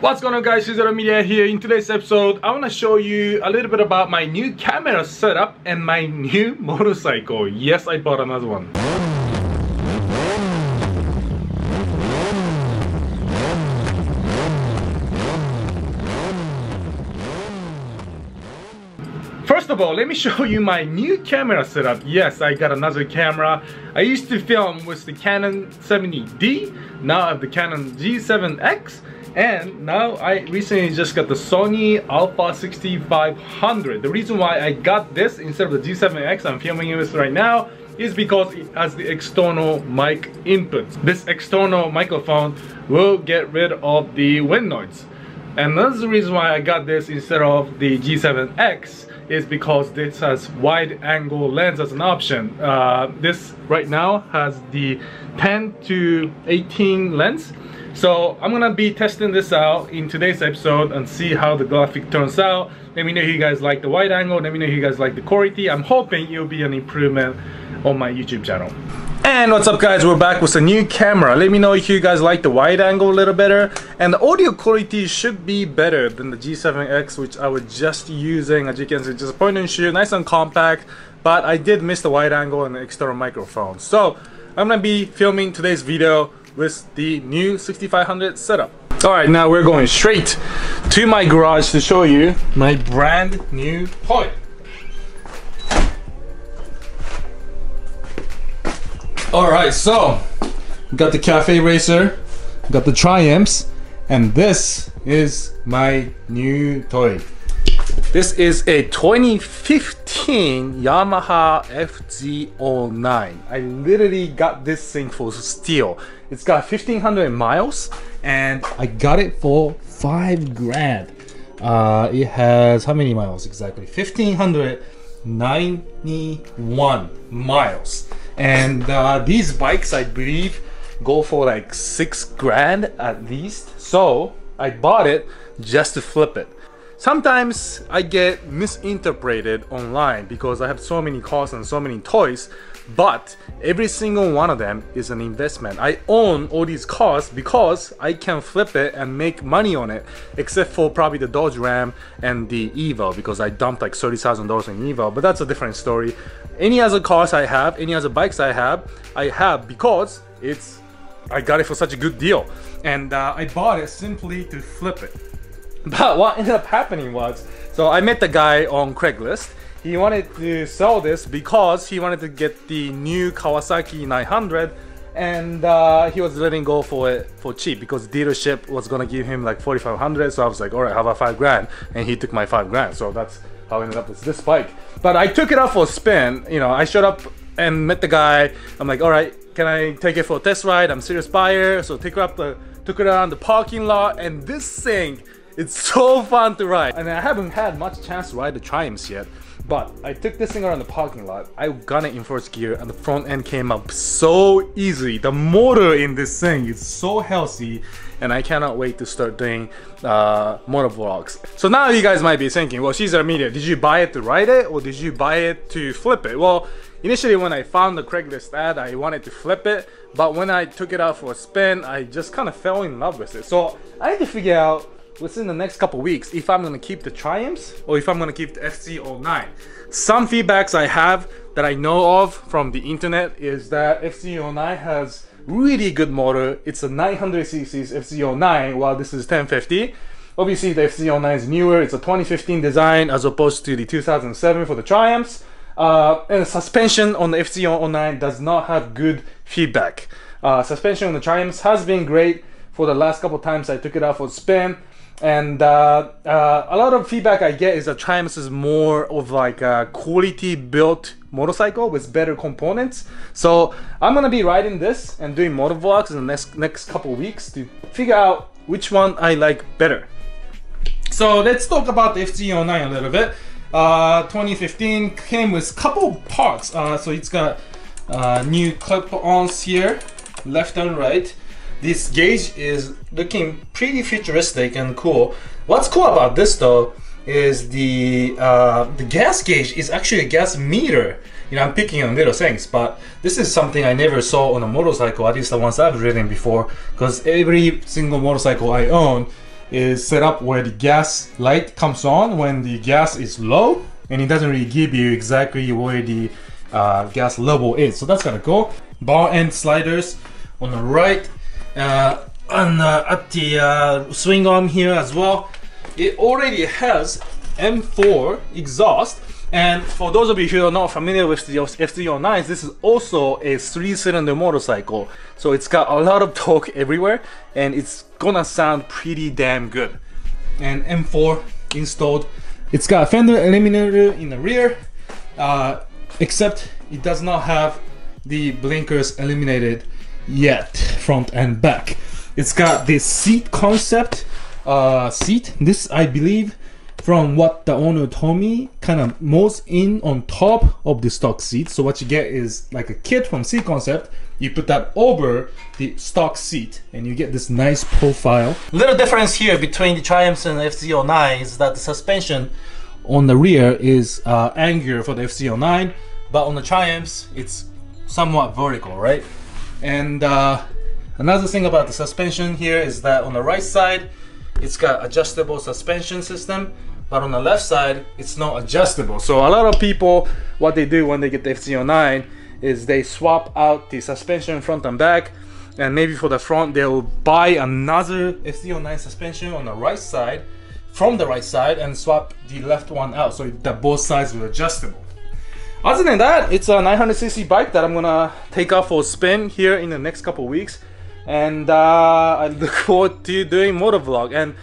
What's going on, guys? CZeroMedia here. In today's episode, I want to show you a little bit about my new camera setup and my new motorcycle. Yes, I bought another one. First of all, let me show you my new camera setup. Yes, I got another camera. I used to film with the Canon 70D. Now I have the Canon G7X. And now I recently just got the Sony Alpha 6500. The reason why I got this instead of the G7X I'm filming with right now is because it has the external mic input. This external microphone will get rid of the wind noise. And that's the reason why I got this instead of the G7X is because this has wide angle lens as an option. This right now has the 10 to 18 lens. So I'm gonna be testing this out in today's episode and see how the graphic turns out. Let me know if you guys like the wide angle. Let me know if you guys like the quality. I'm hoping it'll be an improvement on my YouTube channel. And what's up, guys? We're back with a new camera. Let me know if you guys like the wide angle a little better. And the audio quality should be better than the G7X, which I was just using. As you can see, just a point and shoot, nice and compact. But I did miss the wide angle and the external microphone. So I'm gonna be filming today's video with the new 6500 setup. Alright, now we're going straight to my garage to show you my brand new toy. Alright, so got the Cafe Racer, got the Triumphs, and this is my new toy. This is a 2015 Yamaha FZ09. I literally got this thing for steal. It's got 1500 miles and I got it for 5 grand. It has how many miles exactly? 1591 miles. And these bikes, I believe, go for like 6 grand at least. So I bought it just to flip it. Sometimes I get misinterpreted online because I have so many cars and so many toys, but every single one of them is an investment. I own all these cars because I can flip it and make money on it, except for probably the Dodge Ram and the Evo, because I dumped like $30,000 in Evo, but that's a different story. Any other cars I have, any other bikes I have because I got it for such a good deal. And I bought it simply to flip it. But what ended up happening was, so I met the guy on Craigslist. He wanted to sell this because he wanted to get the new Kawasaki 900, and he was letting go for it for cheap because the dealership was gonna give him like 4,500. So I was like, all right, how about 5 grand? And he took my 5 grand. So that's how I ended up with this bike. But I took it out for a spin. You know, I showed up and met the guy. I'm like, all right, can I take it for a test ride? I'm a serious buyer. So took it around the parking lot, and this thing, it's so fun to ride. And I haven't had much chance to ride the Triumphs yet, but I took this thing around the parking lot. I got it in first gear and the front end came up so easy. The motor in this thing is so healthy, and I cannot wait to start doing motovlogs. So now you guys might be thinking, well, CZeroMedia, did you buy it to ride it or did you buy it to flip it? Well, initially when I found the Craigslist ad, I wanted to flip it, but when I took it out for a spin, I just kind of fell in love with it. So I had to figure out within the next couple weeks if I'm gonna keep the Triumphs or if I'm gonna keep the FZ09. Some feedbacks I have that I know of from the internet is that FZ09 has really good motor. It's a 900cc FZ09 while this is 1050. Obviously the FZ09 is newer. It's a 2015 design as opposed to the 2007 for the Triumphs. And suspension on the FZ09 does not have good feedback. Suspension on the Triumphs has been great for the last couple times I took it out for a spin. And a lot of feedback I get is that Triumph is more of like a quality built motorcycle with better components. So I'm gonna be riding this and doing motovlogs in the next couple weeks to figure out which one I like better. So let's talk about the FZ09 a little bit. 2015 came with couple parts. So it's got new clip-ons here, left and right. This gauge is looking pretty futuristic and cool. What's cool about this though is the gas gauge is actually a gas meter. You know, I'm picking on little things, but this is something I never saw on a motorcycle, at least the ones I've ridden before, because every single motorcycle I own is set up where the gas light comes on when the gas is low, and it doesn't really give you exactly where the gas level is. So that's kind of cool. Bar end sliders on the right, at the swing arm here as well. It already has M4 exhaust, and for those of you who are not familiar with the FZ09s, this is also a 3-cylinder motorcycle, so it's got a lot of torque everywhere and it's gonna sound pretty damn good. And M4 installed. It's got a fender eliminator in the rear, except it does not have the blinkers eliminated yet, front and back. It's got this seat concept seat. This, I believe, from what the owner told me, kind of molds in on top of the stock seat. So what you get is like a kit from Seat Concept. You put that over the stock seat and you get this nice profile. Little difference here between the Triumphs and the FZ09 is that the suspension on the rear is angular for the FZ09, but on the Triumphs it's somewhat vertical, right? And another thing about the suspension here is that on the right side it's got adjustable suspension system, but on the left side it's not adjustable. So a lot of people, what they do when they get the FZ09 is they swap out the suspension front and back, and maybe for the front they'll buy another FZ09 suspension on the right side, from the right side, and swap the left one out so that both sides are adjustable. Other than that, it's a 900cc bike that I'm gonna take off for a spin here in the next couple weeks, and I look forward to doing motovlog. And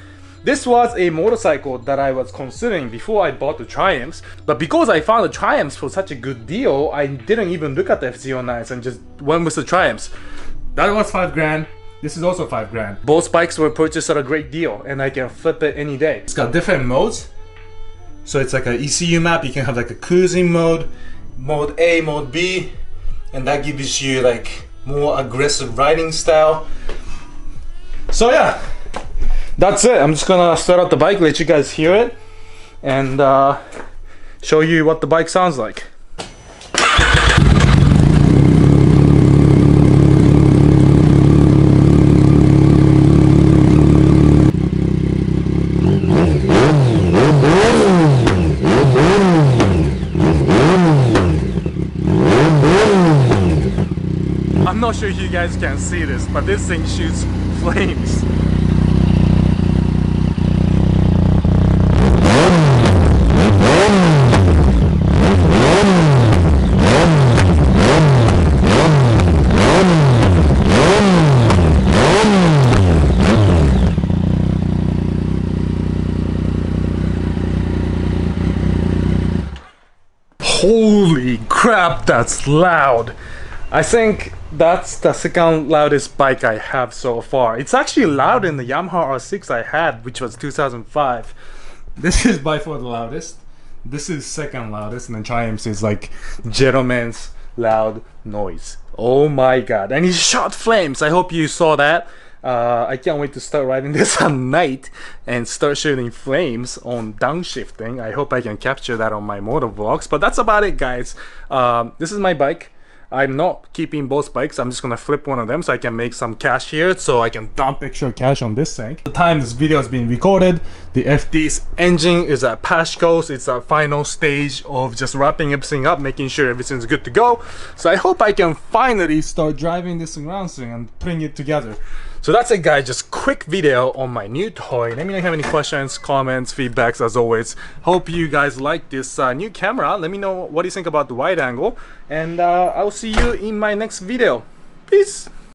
this was a motorcycle that I was considering before I bought the Triumphs, but because I found the Triumphs for such a good deal, I didn't even look at the FZ09s and just went with the Triumphs. That was $5 grand. This is also $5 grand. Both bikes were purchased at a great deal, and I can flip it any day. It's got different modes, so it's like an ECU map. You can have like a cruising mode, mode A, mode B, and that gives you like more aggressive riding style. So yeah, that's it. I'm just gonna start up the bike, let you guys hear it, and show you what the bike sounds like. I'm not sure if you guys can see this, but this thing shoots flames. Holy crap, that's loud. I think that's the second loudest bike I have so far. It's actually loud in the Yamaha R6 I had, which was 2005. This is by far the loudest. This is second loudest, and then Triumphs is like gentleman's loud noise. Oh my god. And he shot flames. I hope you saw that. I can't wait to start riding this at night and start shooting flames on downshifting. I hope I can capture that on my motovlogs. But that's about it, guys. This is my bike. I'm not keeping both bikes. I'm just gonna flip one of them so I can make some cash here, so I can dump extra cash on this thing. The time this video is being recorded, the FD's engine is at patch coast. It's a final stage of just wrapping everything up, making sure everything's good to go. So I hope I can finally start driving this thing around soon and putting it together. So that's it, guys. Just quick video on my new toy. Let me know if you have any questions, comments, feedbacks. As always, hope you guys like this new camera. Let me know what you think about the wide angle, and I'll see you in my next video. Peace.